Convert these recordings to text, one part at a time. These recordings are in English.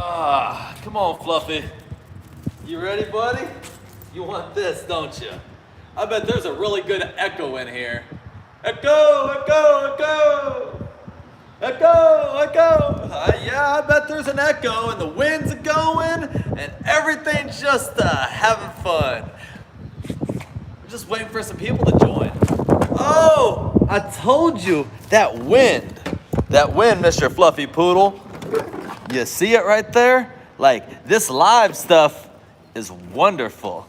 Come on, Fluffy. You ready, buddy? You want this, don't you? I bet there's a really good echo in here. Echo, echo, echo. Echo, echo. Yeah, I bet there's an echo and the winds are going and everything's just having fun. We're just waiting for some people to join. Oh, I told you that wind, Mr. Fluffy Poodle. You see it right there? Like, this live stuff is wonderful.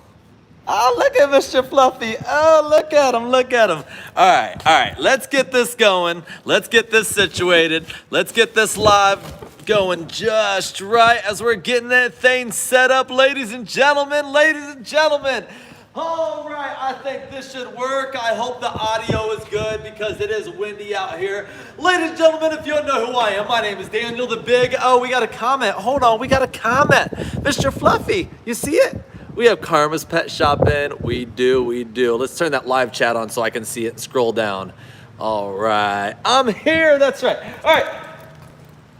Oh, look at Mr. Fluffy. Oh, look at him, look at him. All right, let's get this going. Let's get this situated. Let's get this live going just right as we're getting that thing set up, ladies and gentlemen, ladies and gentlemen. All right, I think this should work. I hope the audio is good because it is windy out here. Ladies and gentlemen, if you don't know who I am, my name is Daniel the Big. Oh, we got a comment. Hold on, we got a comment. Mr. Fluffy, you see it? We have Karma's Pet Shop in. We do. Let's turn that live chat on so I can see it and scroll down. All right, I'm here, that's right. All right.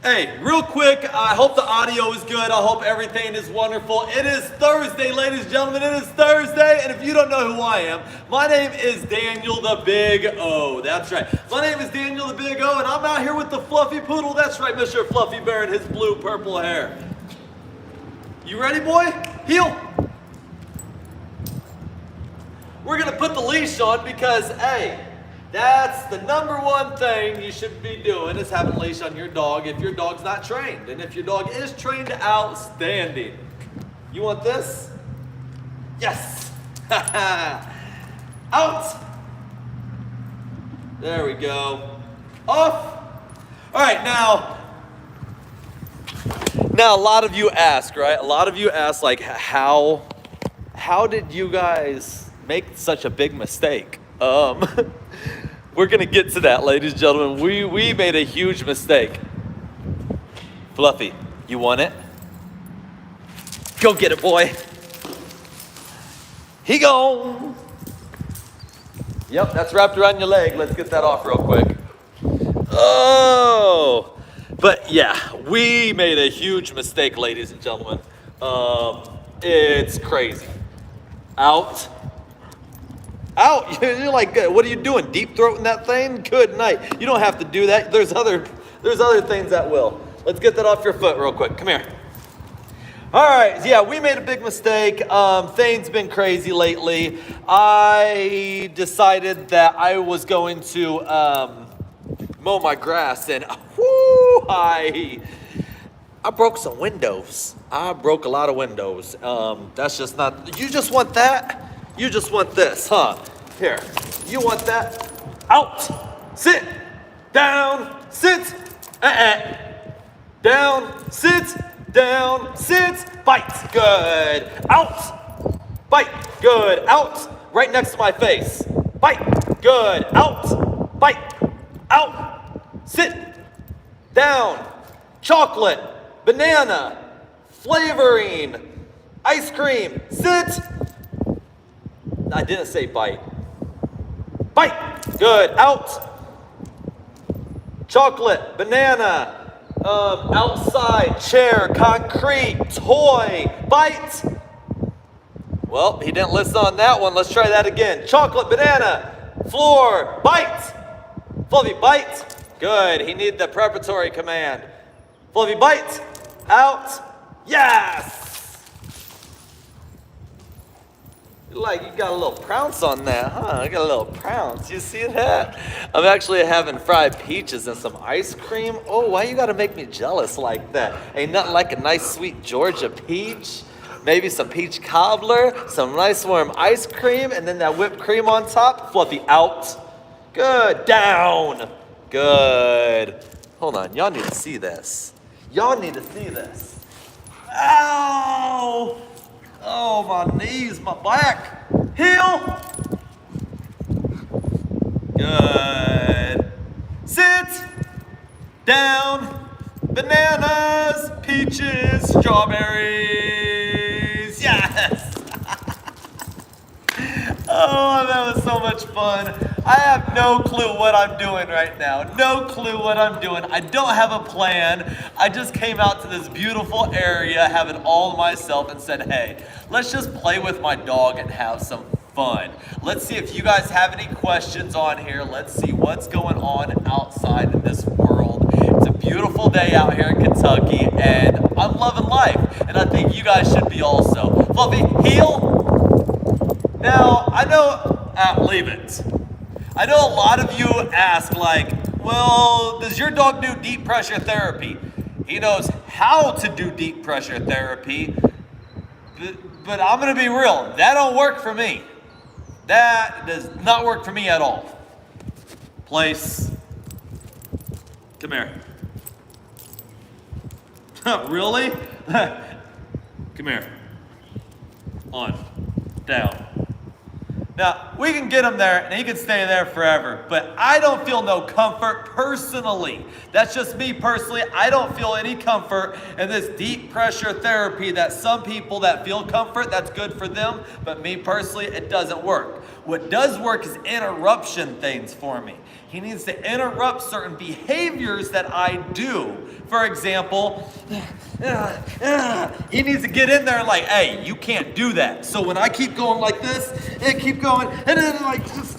Hey, real quick, I hope the audio is good. I hope everything is wonderful. It is Thursday, ladies and gentlemen. It is Thursday, and if you don't know who I am, my name is Daniel the Big O. That's right. My name is Daniel the Big O, and I'm out here with the Fluffy Poodle. That's right, Mr. Fluffy Bear and his blue-purple hair. You ready, boy? Heel. We're going to put the leash on because, hey, that's the number one thing you should be doing is having a leash on your dog if your dog's not trained. And if your dog is trained, outstanding. You want this? Yes. Out. There we go. Off. All right, now a lot of you ask, right? A lot of you ask, like, how did you guys make such a big mistake? We're gonna get to that, ladies and gentlemen. We made a huge mistake. Fluffy, you want it? Go get it, boy. He gone. Yep, that's wrapped around your leg. Let's get that off real quick. Oh, but yeah, we made a huge mistake, ladies and gentlemen. It's crazy. Out. You're like, what are you doing? Deep throating that thing? Good night. You don't have to do that. There's other things that will. Let's get that off your foot real quick. Come here. All right. Yeah, we made a big mistake. Things been crazy lately. I decided that I was going to mow my grass, and I broke some windows. I broke a lot of windows. That's just not. You just want that? You just want this, huh? Here, you want that? Out, sit, down, sit, down, sit, bite, good, out, bite, good, out, right next to my face, bite, good, out, bite, out, sit, down, chocolate, banana, flavoring, ice cream, sit. I didn't say bite. Bite. Good. Out. Chocolate. Banana. Outside. Chair. Concrete. Toy. Bite. Well, he didn't listen on that one. Let's try that again. Chocolate. Banana. Floor. Bite. Fluffy. Bite. Good. He needed the preparatory command. Fluffy. Bite. Out. Yes. Like, you got a little prounce on that, huh? I got a little prounce. You see that? I'm actually having fried peaches and some ice cream. Oh, why you gotta make me jealous like that? Ain't nothing like a nice sweet Georgia peach. Maybe some peach cobbler, some nice warm ice cream, and then that whipped cream on top. Fluffy, out. Good. Down. Good. Hold on. Y'all need to see this. Y'all need to see this. Ow! Oh, my knees, my back. Heel. Good. Sit. Down. Bananas. Peaches. Strawberries. Yes. Oh, that was so much fun. I have no clue what I'm doing right now. No clue what I'm doing. I don't have a plan. I just came out to this beautiful area, having all myself, and said, hey, let's just play with my dog and have some fun. Let's see if you guys have any questions on here. Let's see what's going on outside in this world. It's a beautiful day out here in Kentucky, and I'm loving life, and I think you guys should be also. Fluffy, heel. Now, I know, leave it. I know a lot of you ask, like, well, does your dog do deep pressure therapy? He knows how to do deep pressure therapy, but I'm gonna be real, that don't work for me. That does not work for me at all. Place. Come here. Really? Come here. On. Down. Now, we can get him there, and he can stay there forever, but I don't feel no comfort personally. That's just me personally. I don't feel any comfort in this deep pressure therapy that some people that feel comfort, that's good for them, but me personally, it doesn't work. What does work is interruption things for me. He needs to interrupt certain behaviors that I do. For example, he needs to get in there and like, hey, you can't do that. So when I keep going like this, and keep going, and then like, just,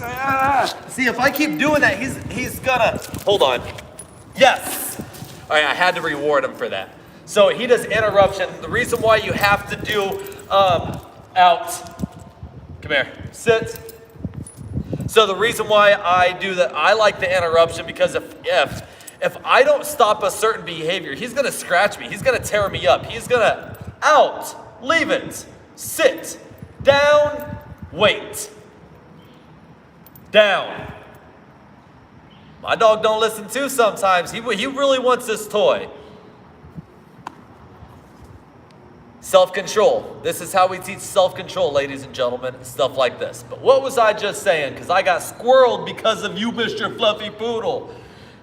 see, if I keep doing that, he's gonna, hold on. Yes. All right, I had to reward him for that. So he does interruption. The reason why you have to do out, come here, sit. So the reason why I do that, I like the interruption because if I don't stop a certain behavior, he's gonna scratch me, he's gonna tear me up, he's gonna out, leave it, sit, down, wait, down. My dog don't listen too sometimes, he really wants this toy. Self-control. This is how we teach self-control, ladies and gentlemen, stuff like this. But what was I just saying? Because I got squirreled because of you, Mr. Fluffy Poodle.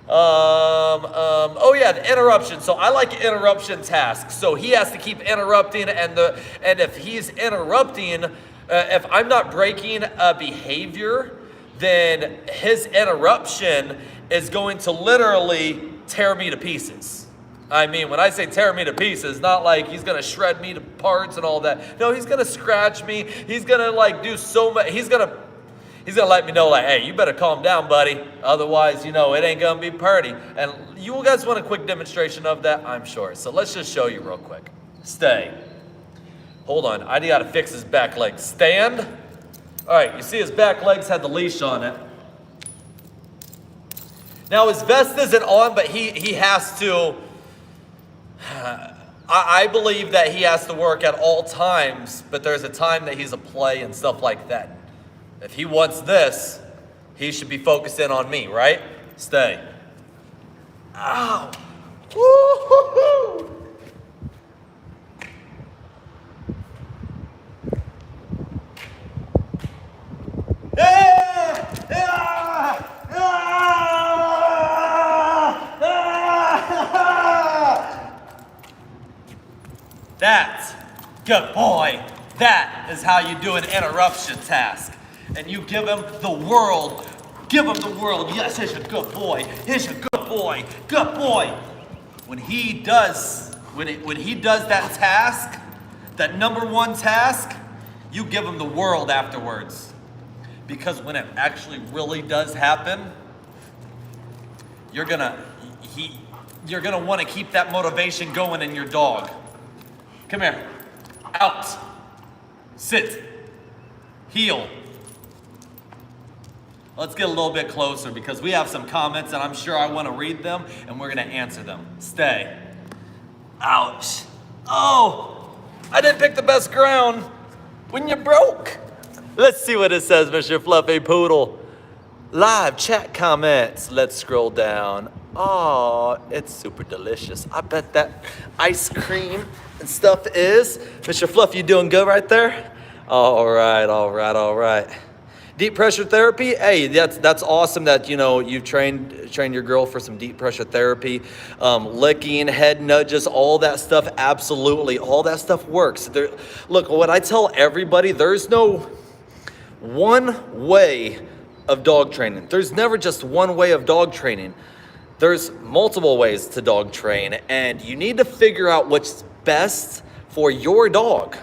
Oh yeah, the interruption. So I like interruption tasks. So he has to keep interrupting, and if he's interrupting, if I'm not breaking a behavior, then his interruption is going to literally tear me to pieces. I mean, when I say tear me to pieces, not like he's gonna shred me to parts and all that. No, he's gonna scratch me. He's gonna like do so much. He's gonna let me know like, hey, you better calm down, buddy. Otherwise, you know, it ain't gonna be pretty. And you guys want a quick demonstration of that? I'm sure. So let's just show you real quick. Stay. Hold on, I gotta fix his back leg. Stand. All right, you see his back legs had the leash on it. Now his vest isn't on, but he has to, I believe that he has to work at all times, but there's a time that he's a play and stuff like that. If he wants this, he should be focused in on me, right? Stay. Ow. Woo-hoo-hoo. That's good boy. That is how you do an interruption task. And you give him the world. Give him the world. Yes, he's a good boy. He's a good boy. Good boy. When he does that task, that number one task, you give him the world afterwards. Because when it actually really does happen, you're gonna want to keep that motivation going in your dog. Come here. Out. Sit. Heel. Let's get a little bit closer because we have some comments and I'm sure I want to read them and we're going to answer them. Stay. Ouch. Oh, I didn't pick the best ground when you broke. Let's see what it says, Mr. Fluffy Poodle. Live chat comments. Let's scroll down. Oh, it's super delicious. I bet that ice cream and stuff is. Mr. Fluff, you doing good right there? All right. Deep pressure therapy. Hey, that's awesome that, you know, you've trained your girl for some deep pressure therapy. Licking, head nudges, all that stuff. Absolutely. All that stuff works. Look, what I tell everybody, there's no one way of dog training. There's never just one way of dog training. There's multiple ways to dog train, and you need to figure out what's best for your dog.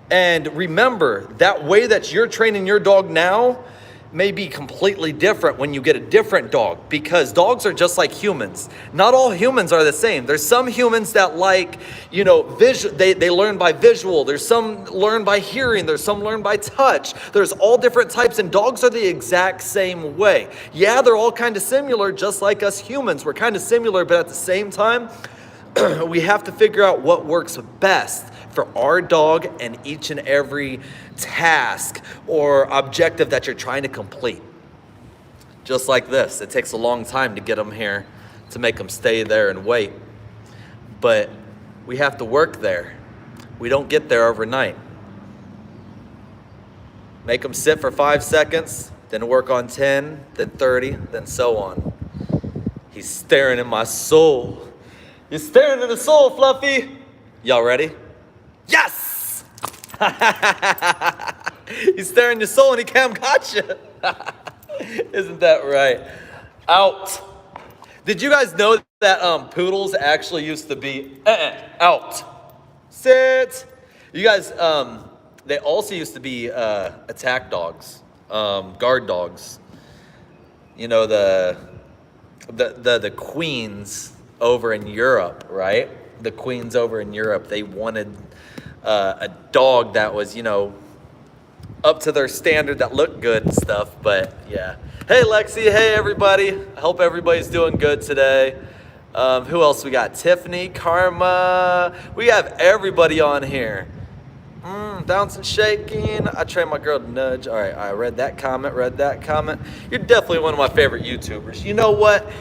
And remember, that way that you're training your dog now may be completely different when you get a different dog, because dogs are just like humans. Not all humans are the same. There's some humans that like, they learn by visual. There's some learn by hearing. There's some learn by touch. There's all different types, and dogs are the exact same way. Yeah, they're all kind of similar, just like us humans. We're kind of similar, but at the same time, we have to figure out what works best for our dog and each and every task or objective that you're trying to complete. Just like this, it takes a long time to get them here, to make them stay there and wait. But we have to work there. We don't get there overnight. Make them sit for 5 seconds, then work on 10, then 30, then so on. He's staring in my soul. He's staring in the soul, Fluffy. Y'all ready? Yes! He's staring your soul and he cam got you. Isn't that right? Out. Did you guys know that poodles actually used to be out? Sit. You guys, they also used to be attack dogs, guard dogs. You know, the queens over in Europe, right? The queens over in Europe, they wanted a dog that was, up to their standard, that looked good and stuff. But yeah. Hey Lexi, hey everybody. I hope everybody's doing good today. Who else we got? Tiffany, Karma. We have everybody on here. Bouncing, shaking. I trained my girl to nudge. All right, I read that comment. You're definitely one of my favorite YouTubers. You know what?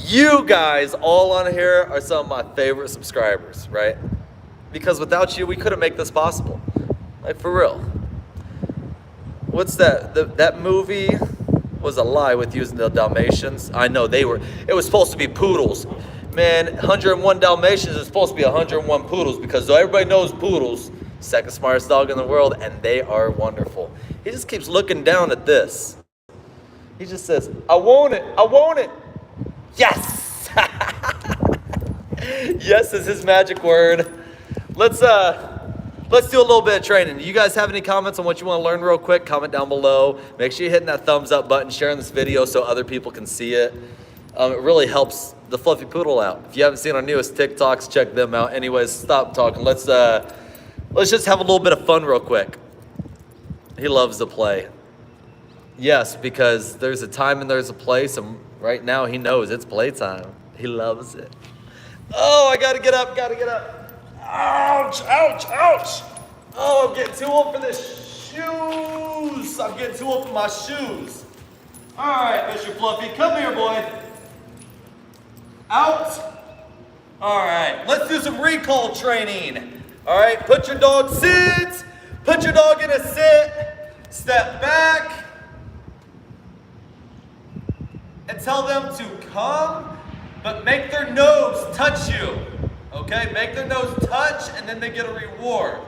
You guys all on here are some of my favorite subscribers, right? Because without you, we couldn't make this possible. Like, for real. What's that? That movie was a lie with using the Dalmatians. I know it was supposed to be poodles. Man, 101 Dalmatians is supposed to be 101 poodles, because though everybody knows poodles, second smartest dog in the world, and they are wonderful. He just keeps looking down at this. He just says, I want it. Yes! Yes is his magic word. Let's do a little bit of training. You guys have any comments on what you want to learn real quick? Comment down below. Make sure you're hitting that thumbs up button, sharing this video so other people can see it. It really helps the Fluffy Poodle out. If you haven't seen our newest TikToks, check them out. Anyways, stop talking. Let's just have a little bit of fun real quick. He loves to play. Yes, because there's a time and there's a place, and right now he knows it's playtime. He loves it. Oh, I gotta get up. Ouch. Oh, I'm getting too old for this shoes. I'm getting too old for my shoes. All right, Mr. Fluffy, come here, boy. Out. All right, let's do some recall training. All right, put your dog sit. Put your dog in a sit. Step back. And tell them to come, but make their nose touch you. Okay, make their nose touch, and then they get a reward.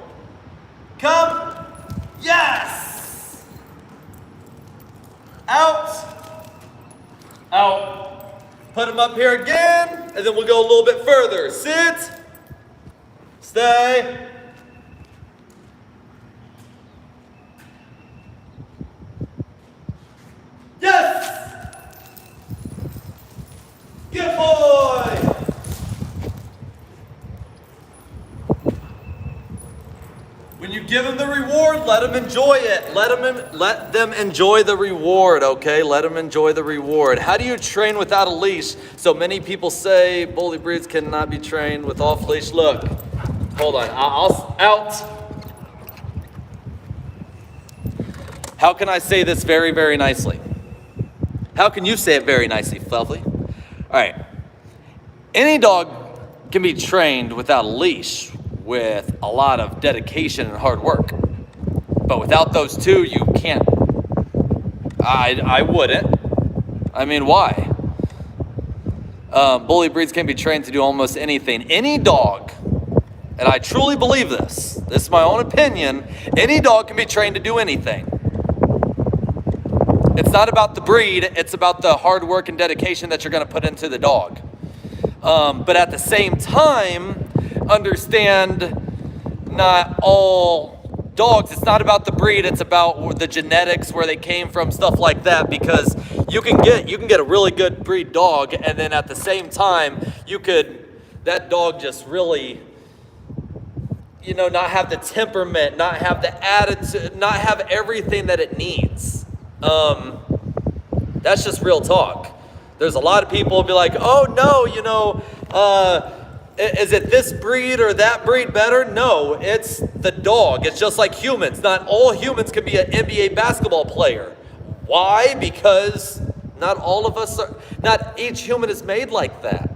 Come. Yes. Out. Put them up here again, and then we'll go a little bit further. Sit. Stay. Yes! Good boy! When you give them the reward, let them enjoy it. Let them enjoy the reward, okay? Let them enjoy the reward. How do you train without a leash? So many people say bully breeds cannot be trained with off leash. Look, hold on, I'll out. How can I say this very, very nicely? How can you say it very nicely, Fluffy? All right. Any dog can be trained without a leash with a lot of dedication and hard work. But without those two, you can't. I wouldn't. I mean, why? Bully breeds can be trained to do almost anything. Any dog, and I truly believe this is my own opinion, any dog can be trained to do anything. It's not about the breed. It's about the hard work and dedication that you're going to put into the dog. But at the same time, understand not all dogs, it's not about the breed, it's about the genetics, where they came from, stuff like that, because you can get a really good breed dog, and then at the same time, that dog just really, not have the temperament, not have the attitude, not have everything that it needs. That's just real talk. There's a lot of people who be like, oh no, is it this breed or that breed better? No, it's the dog. It's just like humans. Not all humans can be an NBA basketball player. Why? Because not each human is made like that.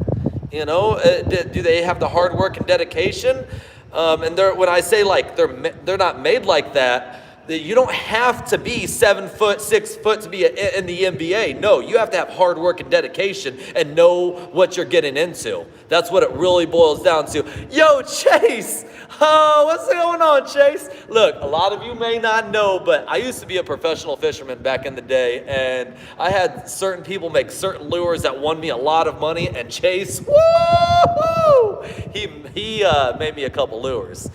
Do they have the hard work and dedication? And when I say like they're not made like that, you don't have to be 7 foot, 6 foot to be in the NBA. No, you have to have hard work and dedication and know what you're getting into. That's what it really boils down to. Yo, Chase! Oh, what's going on, Chase? Look, a lot of you may not know, but I used to be a professional fisherman back in the day, and I had certain people make certain lures that won me a lot of money, and Chase, woo! He made me a couple lures.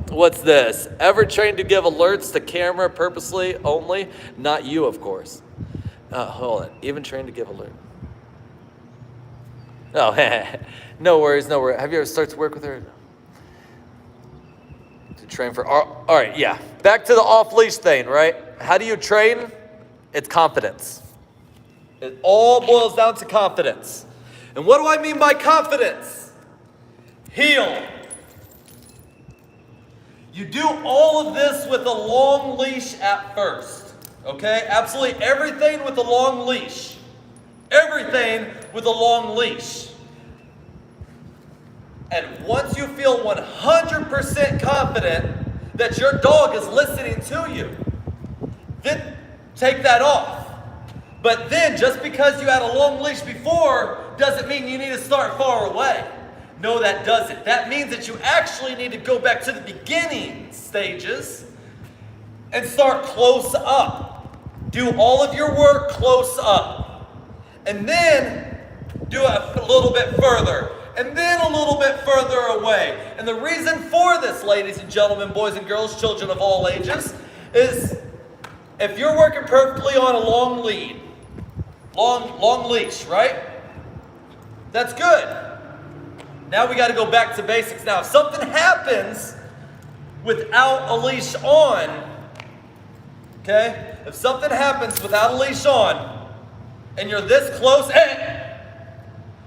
What's this? Ever trained to give alerts to camera purposely only? Not you, of course. Hold on. Even trained to give alert. Oh, no worries. Have you ever started to work with her? To train for... All right, yeah. Back to the off-leash thing, right? How do you train? It's confidence. It all boils down to confidence. And what do I mean by confidence? Heel. You do all of this with a long leash at first, okay? Absolutely everything with a long leash. Everything with a long leash. And once you feel 100% confident that your dog is listening to you, then take that off. But then just because you had a long leash before doesn't mean you need to start far away. No, that doesn't. That means that you actually need to go back to the beginning stages and start close up. Do all of your work close up. And then do it a little bit further. And then a little bit further away. And the reason for this, ladies and gentlemen, boys and girls, children of all ages, is if you're working perfectly on a long lead, long leash, right? That's good. Now we got to go back to basics. Now, if something happens without a leash on, okay? If something happens without a leash on, and you're this close,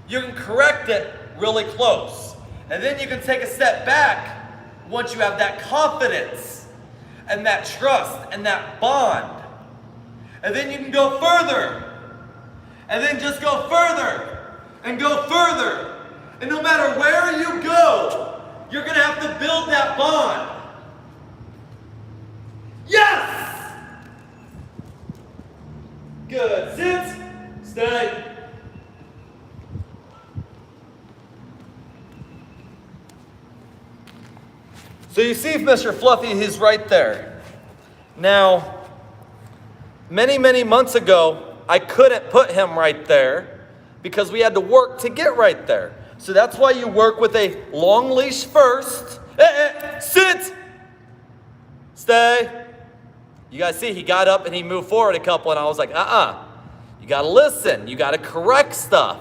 you can correct it really close. And then you can take a step back once you have that confidence and that trust and that bond. And then you can go further. And then just go further and go further. And no matter where you go, you're going to have to build that bond. Yes! Good. Sit. Stay. So you see Mr. Fluffy, he's right there. Now, many, many months ago, I couldn't put him right there because we had to work to get right there. So that's why you work with a long leash first. Sit! Stay. You guys see, he got up and he moved forward a couple, and I was like, You got to listen. You got to correct stuff.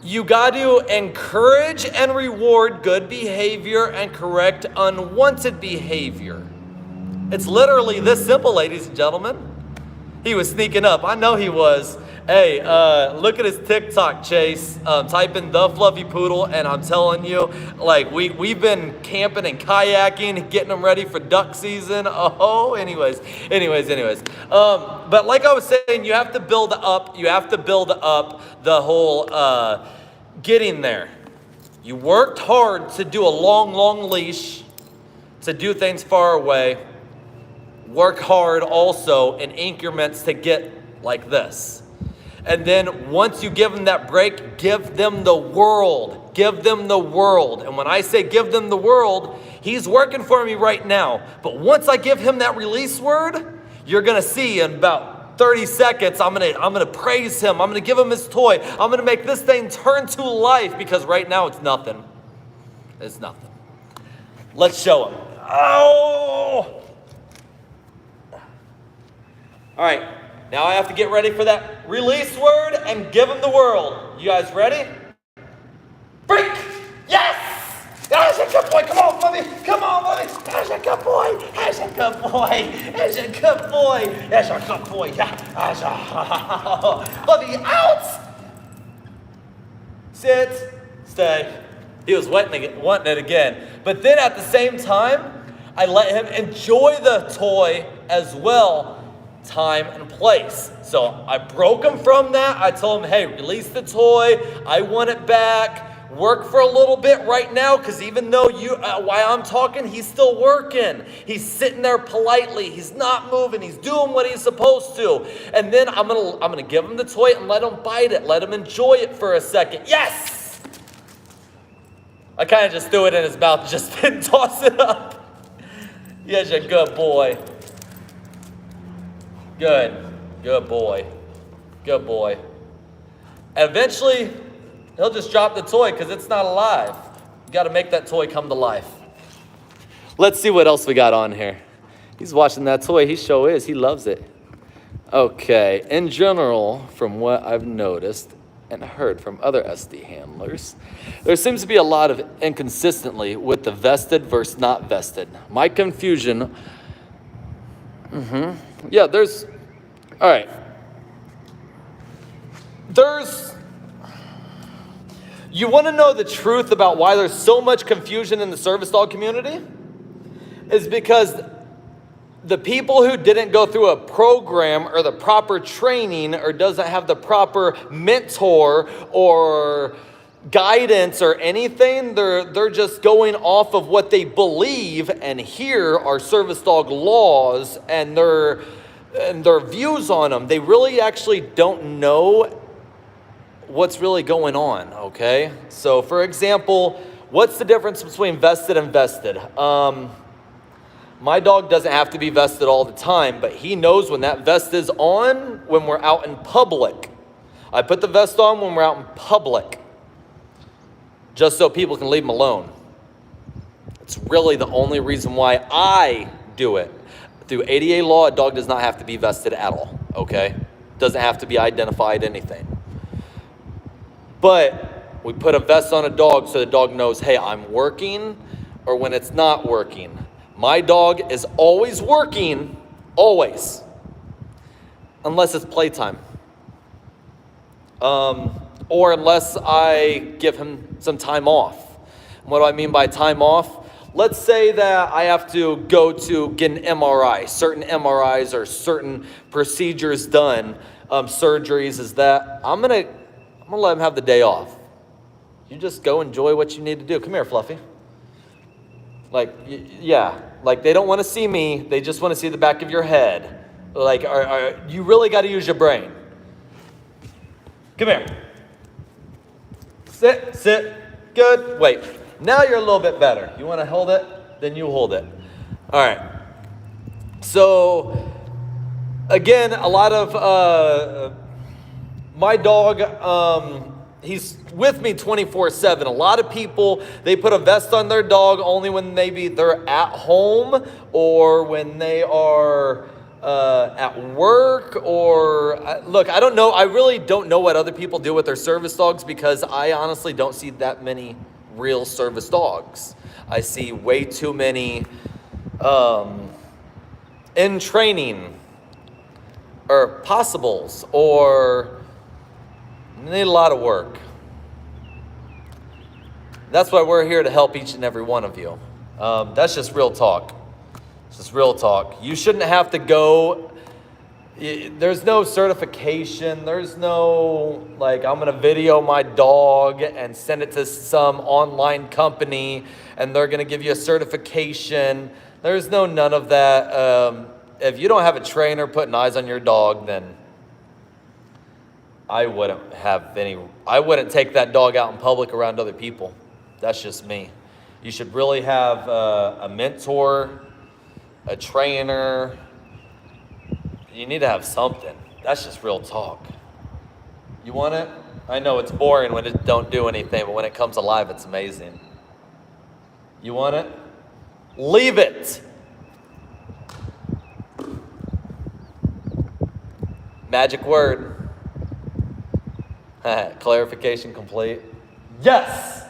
You got to encourage and reward good behavior and correct unwanted behavior. It's literally this simple, ladies and gentlemen. He was sneaking up. I know he was. Hey, look at his TikTok, Chase. Type in the Fluffy Poodle, and I'm telling you, like, we've been camping and kayaking, getting them ready for duck season. Anyways. But like I was saying, you have to build up. You have to build up the whole getting there. You worked hard to do a long leash, to do things far away. Work hard also in increments to get like this. And then once you give them that break, give them the world. Give them the world. And when I say give them the world, he's working for me right now. But once I give him that release word, You're gonna see in about 30 seconds, I'm gonna praise him. I'm gonna give him his toy. I'm gonna make this thing turn to life because right now it's nothing. It's nothing. Let's show him. Oh! All right, now I have to get ready for that release word and give him the world. You guys ready? Break! Yes! That's a good boy. Come on, Fluffy. Come on, Fluffy. That's a good boy. That's a good boy. That's a good boy. That's a good boy. Yeah. That's a Fluffy, out! Sit. Stay. He was wanting it again. But then at the same time, I let him enjoy the toy as well. Time and place. So I broke him from that. I told him, hey, release the toy. I want it back. Work for a little bit right now, because even though while I'm talking, he's still working. He's sitting there politely. He's not moving. He's doing what he's supposed to. And then I'm gonna give him the toy and let him bite it. Let him enjoy it for a second. Yes! I kind of just threw it in his mouth and just didn't toss it up. Yes, you're a good boy. Good. Good boy. Good boy. Eventually, he'll just drop the toy because it's not alive. You got to make that toy come to life. Let's see what else we got on here. He's watching that toy. He sure is. He loves it. Okay. In general, from what I've noticed and heard from other SD handlers, there seems to be a lot of inconsistency with the vested versus not vested. My confusion... Yeah, all right. You want to know the truth about why there's so much confusion in the service dog community? Is because the people who didn't go through a program or the proper training or doesn't have the proper mentor or guidance or anything, they're just going off of what they believe and hear are service dog laws and their views on them. They really actually don't know what's really going on, okay? So for example, what's the difference between vested and vested? My dog doesn't have to be vested all the time, but he knows when that vest is on when we're out in public. I put the vest on when we're out in public, just so people can leave him alone. It's really the only reason why I do it. Through ADA law, a dog does not have to be vested at all, okay? Doesn't have to be identified, anything. But we put a vest on a dog so the dog knows, hey, I'm working, or when it's not working. My dog is always working, always, unless it's playtime. Or unless I give him some time off. What do I mean by time off? Let's say that I have to go to get an MRI. Certain MRIs or certain procedures done, surgeries, is that I'm gonna let him have the day off. You just go enjoy what you need to do. Come here, Fluffy. Like, yeah, like they don't want to see me. They just want to see the back of your head. Like, you really got to use your brain. Come here. Sit. Good. Wait. Now you're a little bit better. You want to hold it? Then you hold it. All right. So, again, a lot of my dog, he's with me 24/7. A lot of people, they put a vest on their dog only when maybe they're at home or when they are at work or, look, I don't know. I really don't know what other people do with their service dogs because I honestly don't see that many real service dogs. I see way too many in training or possibles or need a lot of work. That's why we're here to help each and every one of you. That's just real talk. It's just real talk. You shouldn't have to go. There's no certification. There's no, like, I'm going to video my dog and send it to some online company and they're going to give you a certification. There's none of that. If you don't have a trainer putting eyes on your dog, then I wouldn't take that dog out in public around other people. That's just me. You should really have a mentor, a trainer, You need to have something. That's just real talk. You want it? I know it's boring when it don't do anything, but when it comes alive, it's amazing. You want it? Leave it. Magic word. Clarification complete. Yes.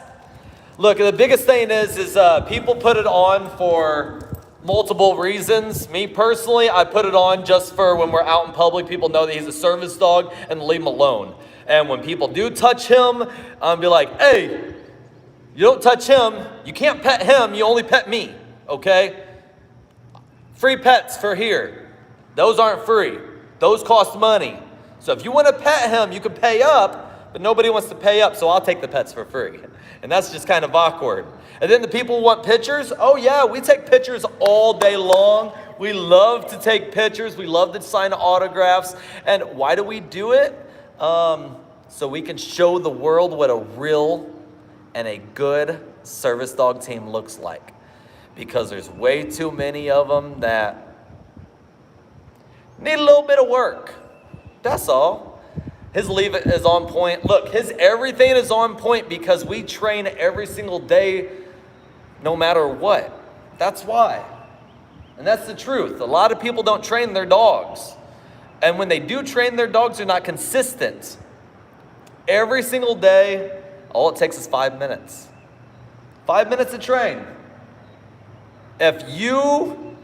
Look, the biggest thing is people put it on for multiple reasons. Me personally, I put it on just for when we're out in public, people know that he's a service dog and leave him alone. And when people do touch him, I'll be like, hey, you don't touch him. You can't pet him. You only pet me, okay? Free pets for here. Those aren't free. Those cost money. So if you want to pet him, you can pay up, but nobody wants to pay up, so I'll take the pets for free. And that's just kind of awkward. And then the people who want pictures. Oh yeah, we take pictures all day long. We love to take pictures. We love to sign autographs. And why do we do it? So we can show the world what a real and a good service dog team looks like. Because there's way too many of them that need a little bit of work. That's all. His leave is on point. Look, his everything is on point because we train every single day no matter what. That's why. And that's the truth. A lot of people don't train their dogs. And when they do train their dogs, they're not consistent. Every single day, all it takes is 5 minutes. 5 minutes to train. If you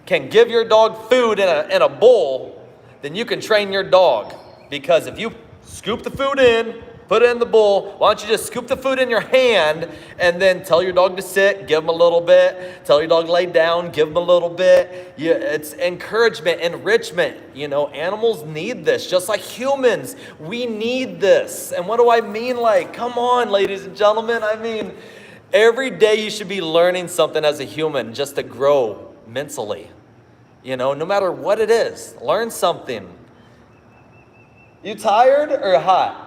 can give your dog food in a bowl, then you can train your dog. Because if you scoop the food in, put it in the bowl, why don't you just scoop the food in your hand and then tell your dog to sit, give him a little bit, tell your dog to lay down, give him a little bit. Yeah, it's encouragement, enrichment. You know, animals need this, just like humans. We need this. And what do I mean? Like, come on, ladies and gentlemen. I mean, every day you should be learning something as a human just to grow mentally. You know, no matter what it is, learn something. You tired or hot?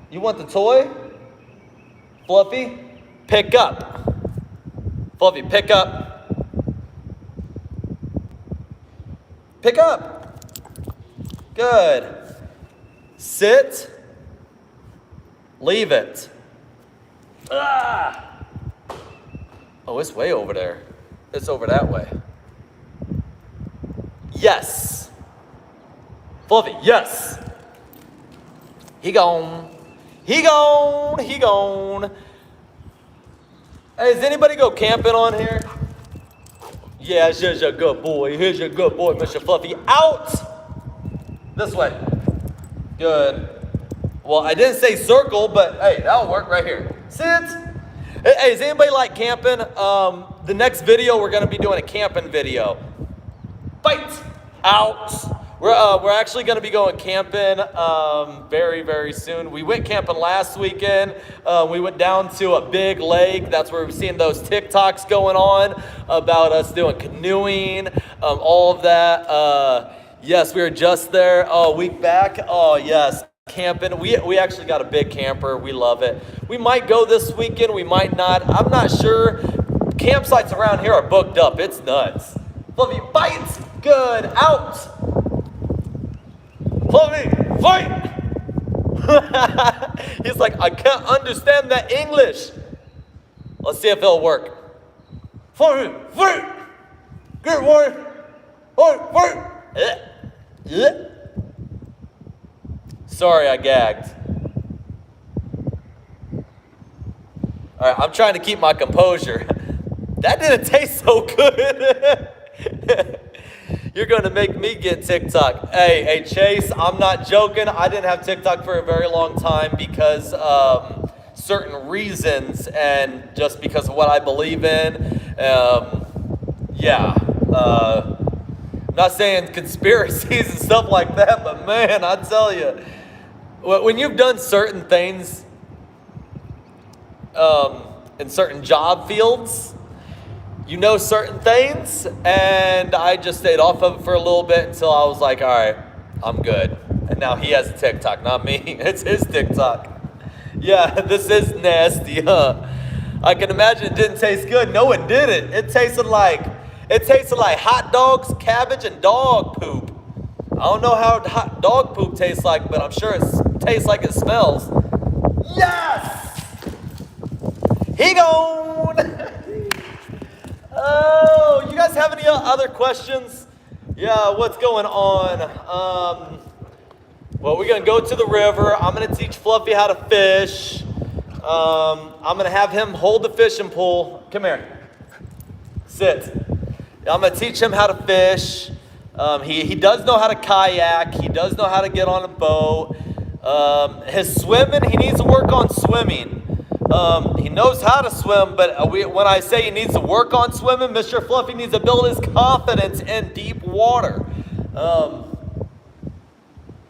You want the toy? Fluffy, pick up. Fluffy, pick up. Pick up. Good. Sit. Leave it. Ah! Oh, it's way over there. It's over that way. Yes. Fluffy, yes. He gone. He gone. He gone. Hey, does anybody go camping on here? Yeah, here's your good boy. Here's your good boy, Mr. Fluffy. Out. This way. Good. Well, I didn't say circle, but hey, that'll work right here. Sit. Hey, does anybody like camping? The next video, we're going to be doing a camping video. Bite. Out. We're actually going to be going camping very, very soon. We went camping last weekend. We went down to a big lake. That's where we've seen those TikToks going on about us doing canoeing, all of that. Yes, we were just there a week back. Oh, yes, camping. We actually got a big camper. We love it. We might go this weekend. We might not. I'm not sure. Campsites around here are booked up. It's nuts. Fluffy, bite. Good. Out. Fluffy, fight! He's like, I can't understand that English. Let's see if it'll work. Fluffy, fight! Good boy! Fight! Sorry, I gagged. All right, I'm trying to keep my composure. That didn't taste so good. You're going to make me get TikTok. Hey, Chase, I'm not joking. I didn't have TikTok for a very long time because certain reasons and just because of what I believe in. I'm not saying conspiracies and stuff like that, but man, I tell you, when you've done certain things in certain job fields, you know certain things, and I just stayed off of it for a little bit until I was like, all right, I'm good. And now he has a TikTok, not me. It's his TikTok. Yeah, this is nasty, huh? I can imagine it didn't taste good. No, it didn't. It tasted like It tasted like hot dogs, cabbage, and dog poop. I don't know how hot dog poop tastes like, but I'm sure it tastes like it smells. Yes! He gone! Oh, you guys have any other questions? Yeah, what's going on? Well, we're going to go to the river. I'm going to teach Fluffy how to fish. I'm going to have him hold the fishing pole. Come here. Sit. I'm going to teach him how to fish. He does know how to kayak. He does know how to get on a boat. His swimming, he needs to work on swimming. He knows how to swim, but when I say he needs to work on swimming, Mr. Fluffy needs to build his confidence in deep water.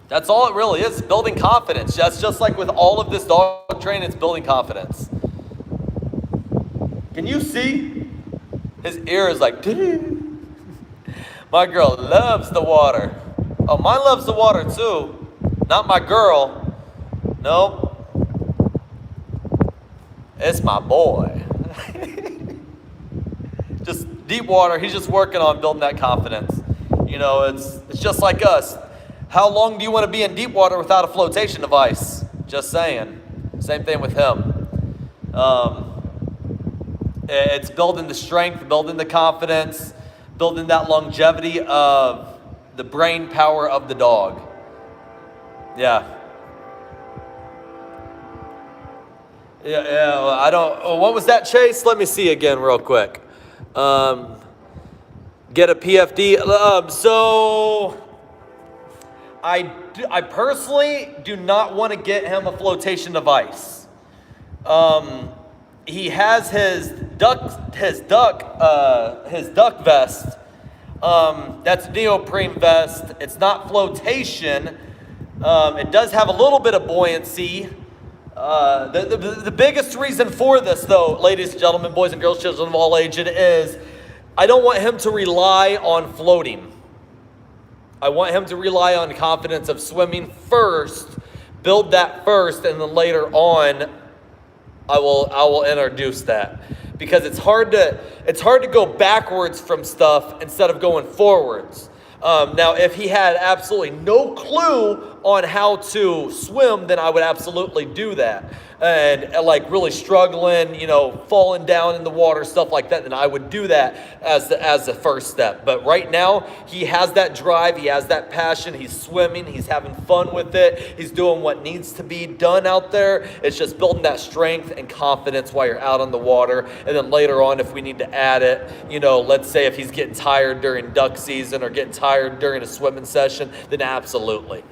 That's all it really is, building confidence. That's just like with all of this dog training, it's building confidence. Can you see? His ear is like, doo. My girl loves the water. Oh, mine loves the water too. Not my girl. Nope. It's my boy. Just deep water, he's just working on building that confidence. You know, it's just like us. How long do you want to be in deep water without a flotation device? Just saying. Same thing with him. It's building the strength, building the confidence, building that longevity of the brain power of the dog. Yeah. Yeah, I don't, what was that, Chase? Let me see again real quick. Get a PFD. So I personally do not want to get him a flotation device. He has his duck vest. That's neoprene vest. It's not flotation. It does have a little bit of buoyancy. The biggest reason for this, though, ladies and gentlemen, boys and girls, children of all ages, is I don't want him to rely on floating. I want him to rely on confidence of swimming first, build that first, and then later on, I will introduce that. Because it's hard to go backwards from stuff instead of going forwards. Now, if he had absolutely no clue on how to swim, then I would absolutely do that. And like really struggling, falling down in the water, stuff like that, then I would do that as the first step. But right now, he has that drive, he has that passion, he's swimming, he's having fun with it, he's doing what needs to be done out there. It's just building that strength and confidence while you're out on the water. And then later on, if we need to add it, let's say if he's getting tired during duck season or getting tired during a swimming session, then absolutely.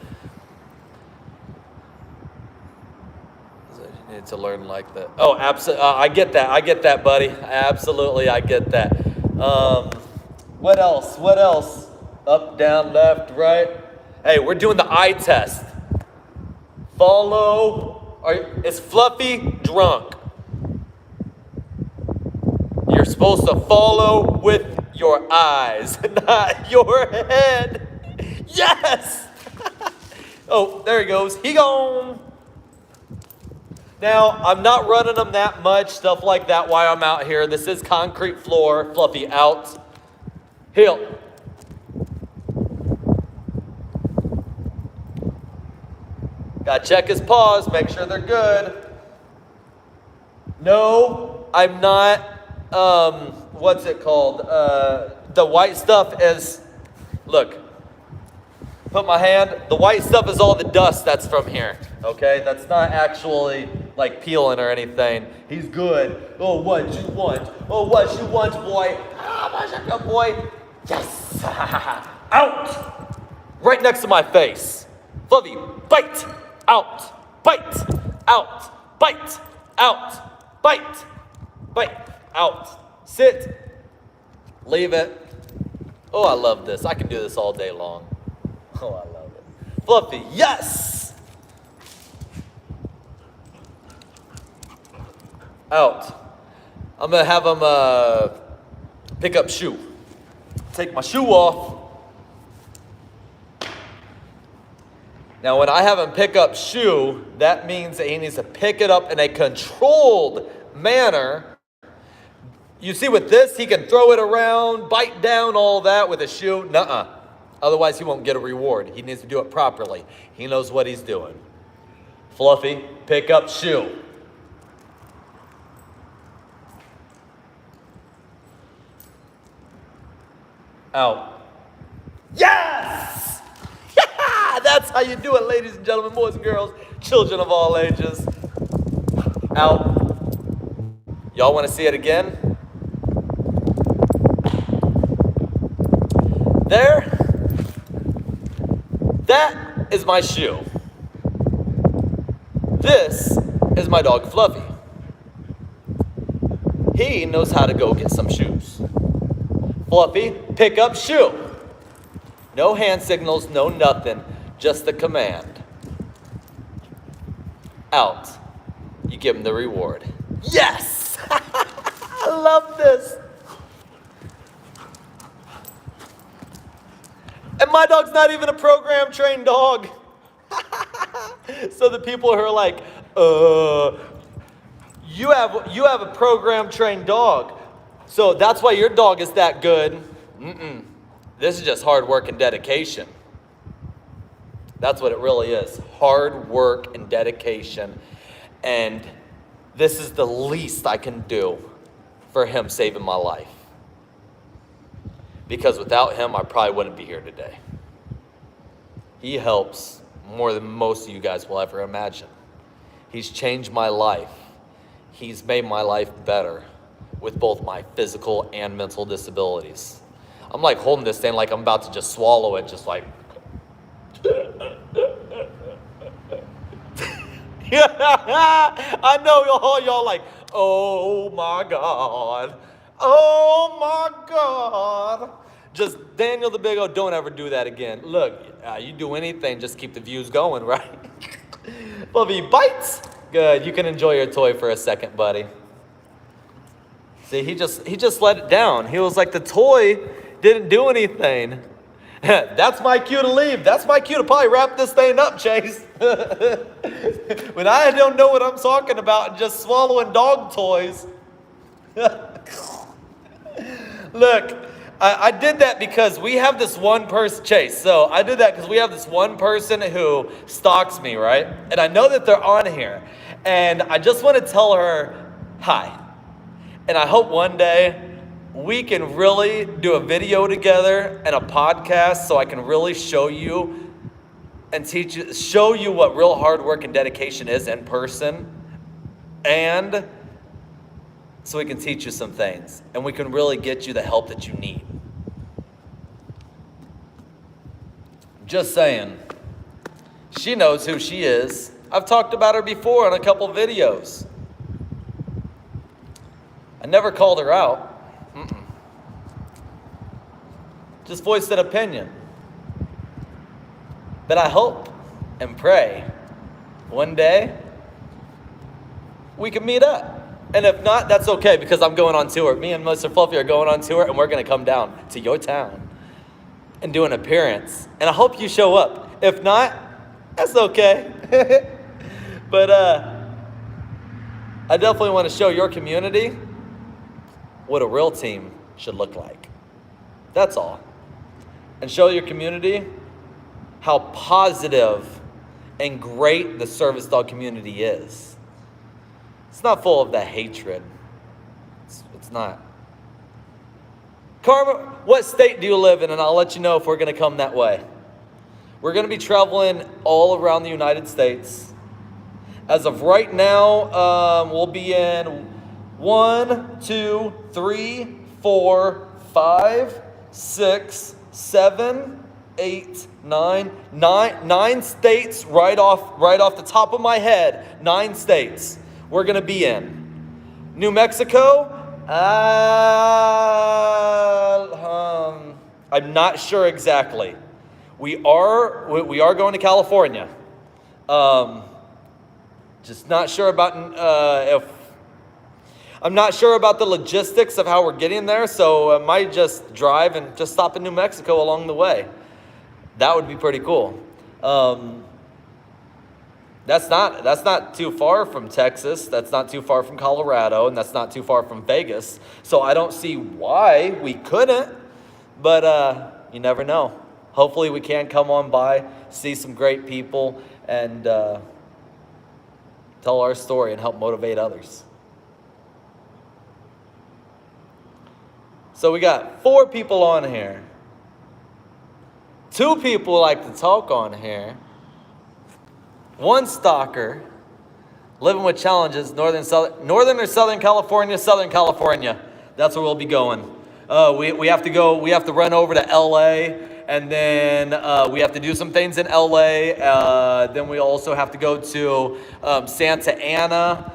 To learn like that. Oh, absolutely. I get that, buddy. Absolutely, I get that. What else? Up, down, left, right. Hey, we're doing the eye test. Follow. Is Fluffy drunk? You're supposed to follow with your eyes, not your head. Yes! Oh, there he goes. He gone. Now, I'm not running them that much, stuff like that, while I'm out here. This is concrete floor. Fluffy out. Heel. Gotta check his paws, make sure they're good. No, I'm not, what's it called? The white stuff is, look, put my hand, the white stuff is all the dust that's from here, okay? That's not actually like peeling or anything. He's good. Oh, what you want? Oh, what you want, boy? Oh, my boy. Yes. Out. Right next to my face. Fluffy, bite. Out. Bite. Out. Bite. Out. Bite. Bite. Out. Sit. Leave it. Oh, I love this. I can do this all day long. Oh, I love it. Fluffy, yes. Out. I'm going to have him pick up shoe. Take my shoe off. Now, when I have him pick up shoe, that means that he needs to pick it up in a controlled manner You see with this, he can throw it around, bite down, all that with a shoe. Nuh-uh. Otherwise, he won't get a reward. He needs to do it properly. He knows what he's doing. Fluffy, pick up shoe. Out. Yes! That's how you do it, ladies and gentlemen, boys and girls, children of all ages. Out. Y'all want to see it again? There. That is my shoe. This is my dog Fluffy. He knows how to go get some shoes. Fluffy, pick up shoe. No hand signals, no nothing, just the command. Out. You give him the reward. Yes! I love this. And my dog's not even a program trained dog. So the people who are like, you have a program trained dog. So that's why your dog is that good. This is just hard work and dedication. That's what it really is. Hard work and dedication. And this is the least I can do for him saving my life. Because without him, I probably wouldn't be here today. He helps more than most of you guys will ever imagine. He's changed my life. He's made my life better with both my physical and mental disabilities. I'm like holding this thing like I'm about to just swallow it, just like. I know all y'all like, oh my God. Oh my God. Just Daniel the Big O, don't ever do that again. Look, you do anything, just keep the views going, right? Fluffy bites. Good, you can enjoy your toy for a second, buddy. See, he just let it down. He was like, the toy didn't do anything. That's my cue to leave. That's my cue to probably wrap this thing up, Chase. When I don't know what I'm talking about and just swallowing dog toys. Look, I did that because we have this one person, Chase. So I did that because we have this one person who stalks me, right? And I know that they're on here. And I just want to tell her hi. And I hope one day we can really do a video together and a podcast so I can really show you and show you what real hard work and dedication is in person. And so we can teach you some things and we can really get you the help that you need. Just saying. She knows who she is. I've talked about her before in a couple videos. I never called her out. Just voiced an opinion. But I hope and pray one day we can meet up. And if not, that's okay because I'm going on tour. Me and Mr. Fluffy are going on tour and we're going to come down to your town and do an appearance. And I hope you show up. If not, that's okay. But I definitely want to show your community what a real team should look like. That's all. And show your community how positive and great the service dog community is. It's not full of that hatred. It's not. Karma, what state do you live in? And I'll let you know if we're going to come that way. We're going to be traveling all around the United States. As of right now, we'll be in 1, 2, 3, 4, 5, 6, 7, 8, 9 states right off the top of my head. 9 states we're going to be in. New Mexico, I'm not sure exactly. We are going to California. Just not sure about I'm not sure about the logistics of how we're getting there, so I might just drive and just stop in New Mexico along the way. That would be pretty cool. That's not too far from Texas. That's not too far from Colorado, and that's not too far from Vegas. So I don't see why we couldn't, but you never know. Hopefully we can come on by, see some great people, and tell our story and help motivate others. So we got 4 people on here. 2 people like to talk on here. 1 stalker, living with challenges, northern or Southern California, Southern California. That's where we'll be going. We have to run over to LA, and then we have to do some things in LA. Then we also have to go to Santa Ana,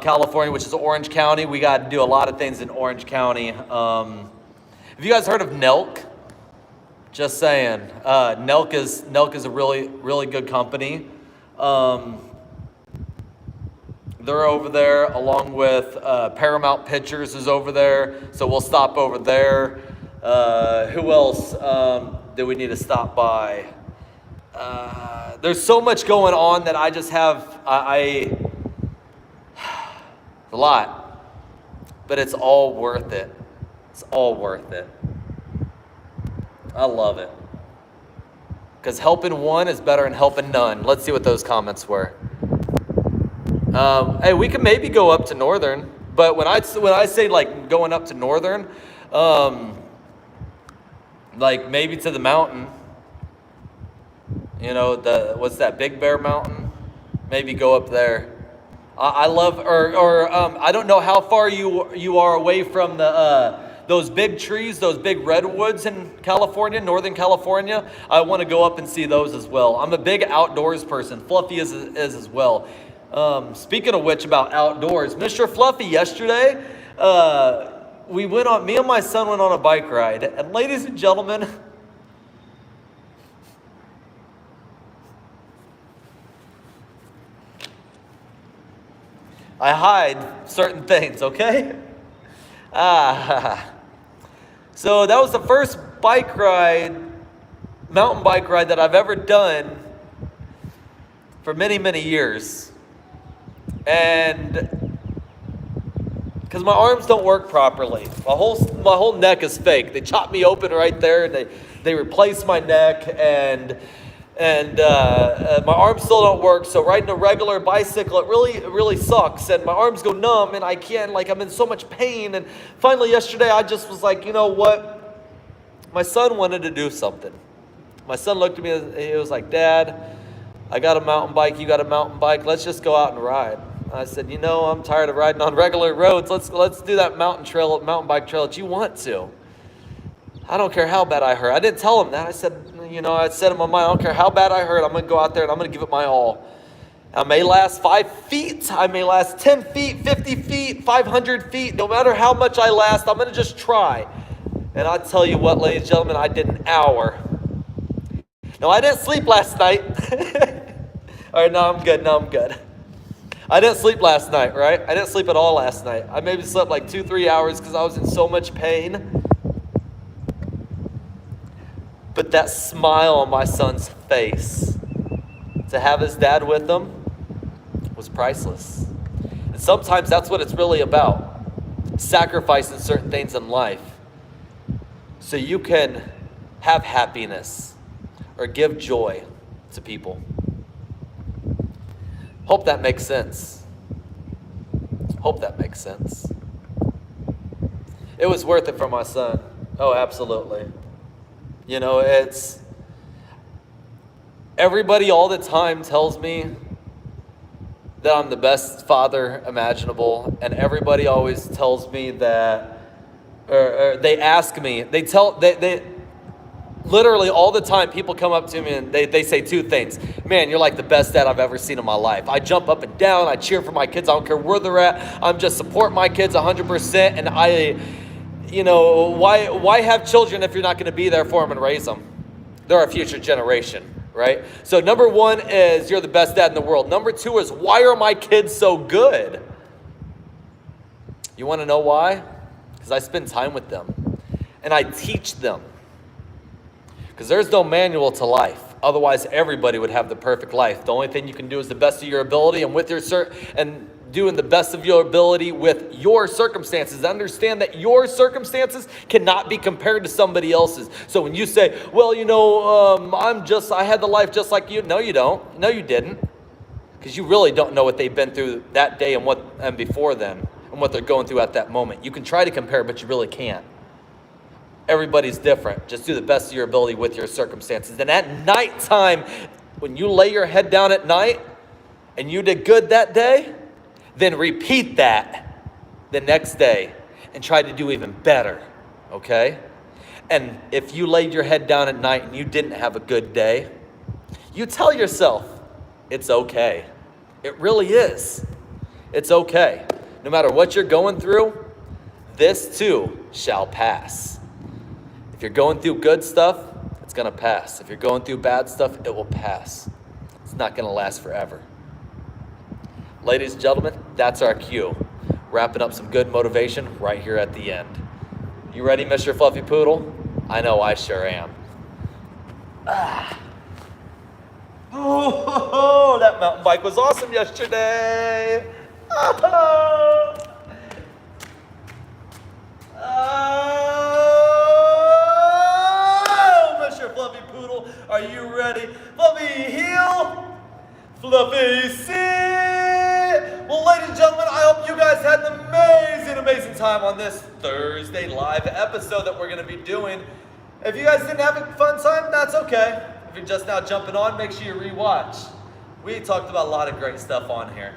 California, which is Orange County. We got to do a lot of things in Orange County. Have you guys heard of Nelk? Just saying. Nelk is a really, really good company. They're over there, along with Paramount Pictures is over there, so we'll stop over there. Who else do we need to stop by? There's so much going on that I just have, a lot, but it's all worth it. It's all worth it. I love it. Because helping one is better than helping none. Let's see what those comments were. Hey, we can maybe go up to Northern, but when I say like going up to Northern, like maybe to the mountain, you know, what's that, Big Bear Mountain? Maybe go up there. I love, I don't know how far you are away from those big trees, those big redwoods in California, Northern California. I want to go up and see those as well. I'm a big outdoors person. Fluffy is as well. Speaking of which, about outdoors, Mr. Fluffy, yesterday, me and my son went on a bike ride. And ladies and gentlemen, I hide certain things, okay? So that was the first mountain bike ride that I've ever done for many, many years. And because my arms don't work properly. My whole neck is fake. They chopped me open right there, and they replaced my neck, and my arms still don't work. So riding a regular bicycle, it really sucks, and my arms go numb, and I'm in so much pain. And finally yesterday, I just was like, you know what? My son wanted to do something. My son looked at me, and he was like, Dad, I got a mountain bike, you got a mountain bike, let's just go out and ride. I said, you know, I'm tired of riding on regular roads. Let's do that mountain bike trail that you want to. I don't care how bad I hurt. I didn't tell him that. I said in my mind, I don't care how bad I hurt. I'm going to go out there and I'm going to give it my all. I may last 5 feet. I may last 10 feet, 50 feet, 500 feet. No matter how much I last, I'm going to just try. And I tell you what, ladies and gentlemen, I did an hour. No, I didn't sleep last night. All right, no, I'm good. I didn't sleep last night, right? I didn't sleep at all last night. I maybe slept like 2-3 hours because I was in so much pain. But that smile on my son's face, to have his dad with him, was priceless. And sometimes that's what it's really about. Sacrificing certain things in life so you can have happiness or give joy to people. Hope that makes sense. It was worth it for my son. Oh, absolutely. You know, it's everybody all the time tells me that I'm the best father imaginable, and everybody always tells me that, or they ask me, they literally all the time people come up to me and they say 2 things. Man, you're like the best dad I've ever seen in my life. I jump up and down, I cheer for my kids, I don't care where they're at, I'm just support my kids 100%, and why have children if you're not going to be there for them and raise them? They're our future generation, right? So number 1 is you're the best dad in the world. Number 2 is why are my kids so good? You want to know why? Because I spend time with them and I teach them. Because there's no manual to life. Otherwise, everybody would have the perfect life. The only thing you can do is the best of your ability, and with your and doing the best of your ability with your circumstances. Understand that your circumstances cannot be compared to somebody else's. So when you say, well, I had the life just like you. No, you don't. No, you didn't. Because you really don't know what they've been through that day and before then and what they're going through at that moment. You can try to compare, but you really can't. Everybody's different. Just do the best of your ability with your circumstances. And at nighttime, when you lay your head down at night and you did good that day, then repeat that the next day and try to do even better, okay? And if you laid your head down at night and you didn't have a good day, you tell yourself, it's okay. It really is. It's okay. No matter what you're going through, this too shall pass. If you're going through good stuff, it's going to pass. If you're going through bad stuff, it will pass. It's not going to last forever. Ladies and gentlemen, that's our cue. Wrapping up some good motivation right here at the end. You ready, Mr. Fluffy Poodle? I know I sure am. Oh, that mountain bike was awesome yesterday. Oh, Mr. Fluffy Poodle, are you ready? Fluffy heel, Fluffy sit. Well, ladies and gentlemen, I hope you guys had an amazing time on this Thursday live episode that we're going to be doing. If you guys didn't have a fun time, that's okay. If you're just now jumping on, make sure you rewatch. We talked about a lot of great stuff on here.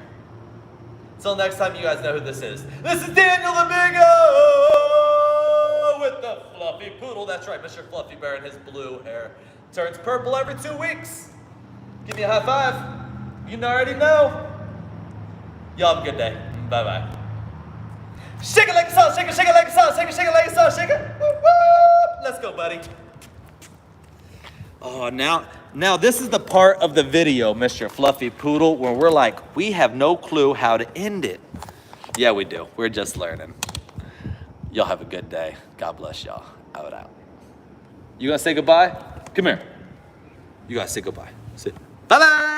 Until next time, you guys know who this is. This is Daniel the Bigo with the Fluffy Poodle. That's right, Mr. Fluffy Bear and his blue hair turns purple every 2 weeks. Give me a high five. You already know. Y'all have a good day. Bye-bye. Shake it like a song, shake it like a song, shake it like a song, shake it. Woo, woo. Let's go, buddy. Oh, now this is the part of the video, Mr. Fluffy Poodle, where we're like, we have no clue how to end it. Yeah, we do. We're just learning. Y'all have a good day. God bless y'all. Out. You gonna say goodbye? Come here. You gotta say goodbye. Sit. Bye-bye.